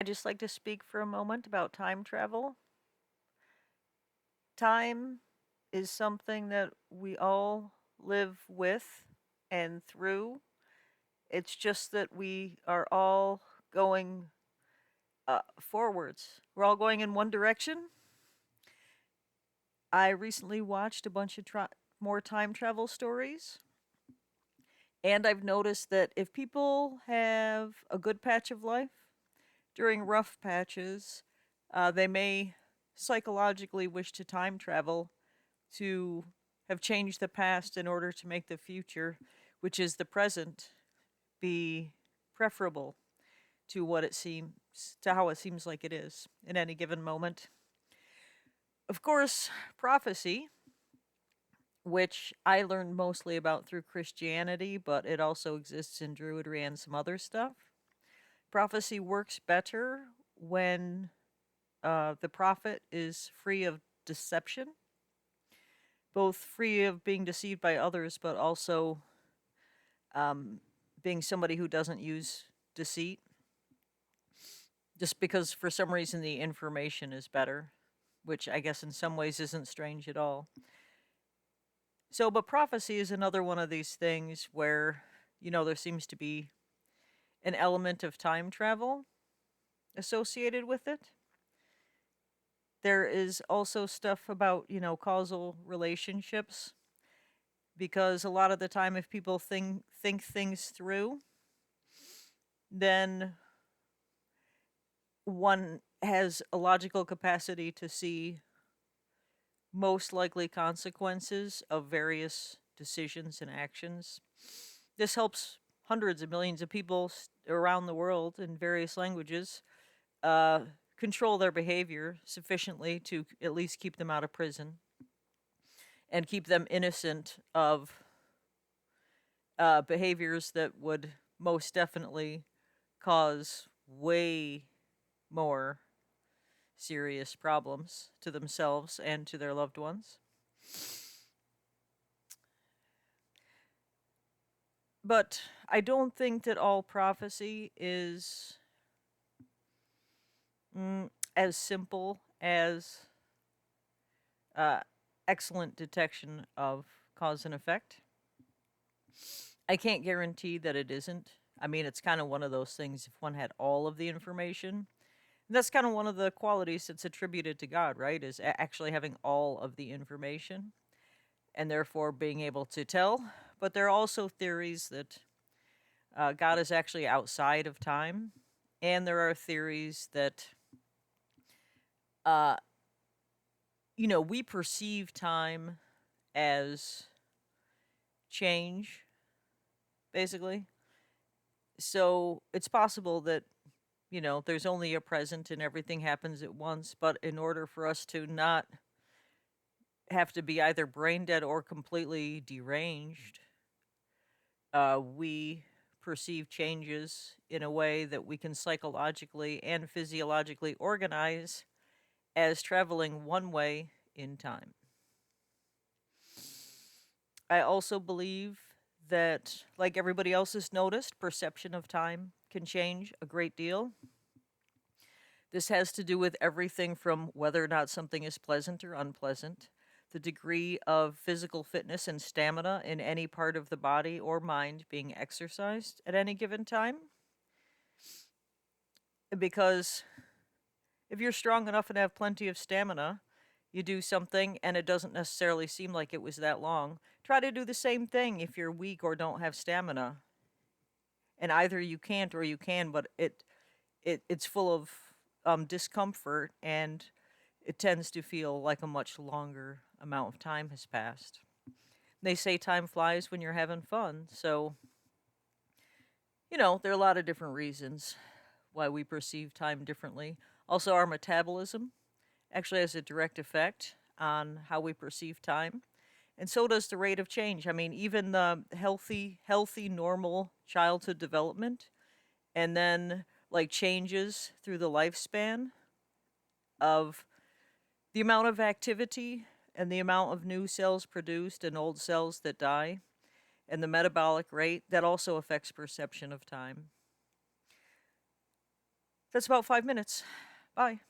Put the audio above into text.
I'd just like to speak for a moment about time travel. Time is something that we all live with and through. It's just that we are all going forwards. We're all going in one direction. I recently watched a bunch of more time travel stories, and I've noticed that if people have a good patch of life during rough patches, they may psychologically wish to time travel to have changed the past in order to make the future, which is the present, be preferable to what it seems, to how it seems like it is in any given moment. Of course, prophecy, which I learned mostly about through Christianity, but it also exists in Druidry and some other stuff. Prophecy works better when the prophet is free of deception, both free of being deceived by others, but also um, being somebody who doesn't use deceit, just because for some reason the information is better, which I guess in some ways isn't strange at all. So, but prophecy is another one of these things where, there seems to be an element of time travel associated with it. There is also stuff about, causal relationships, because a lot of the time, if people think things through, then one has a logical capacity to see most likely consequences of various decisions and actions. This helps hundreds of millions of people around the world in various languages uh, control their behavior sufficiently to at least keep them out of prison and keep them innocent of behaviors that would most definitely cause way more serious problems to themselves and to their loved ones. But I don't think that all prophecy is as simple as uh, excellent detection of cause and effect. I can't guarantee that it isn't. I mean, it's kind of one of those things if one had all of the information. And that's kind of one of the qualities that's attributed to God, right? Is actually having all of the information and therefore being able to tell. But there are also theories that God is actually outside of time. And there are theories that, uh, we perceive time as change, basically. So it's possible that, there's only a present and everything happens at once. But in order for us to not have to be either brain dead or completely deranged, we perceive changes in a way that we can psychologically and physiologically organize as traveling one way in time. I also believe that, like everybody else has noticed, perception of time can change a great deal. This has to do with everything from whether or not something is pleasant or unpleasant, the degree of physical fitness and stamina in any part of the body or mind being exercised at any given time. Because if you're strong enough and have plenty of stamina, you do something and it doesn't necessarily seem like it was that long. Try to do the same thing if you're weak or don't have stamina. And either you can't or you can, but it's full of discomfort, and it tends to feel like a much longer amount of time has passed. They say time flies when you're having fun, so there are a lot of different reasons why we perceive time differently. Also, our metabolism actually has a direct effect on how we perceive time. And so does the rate of change. I mean, even the healthy, normal childhood development, and then like changes through the lifespan of the amount of activity and the amount of new cells produced and old cells that die, and the metabolic rate that also affects perception of time. That's about 5 minutes. Bye.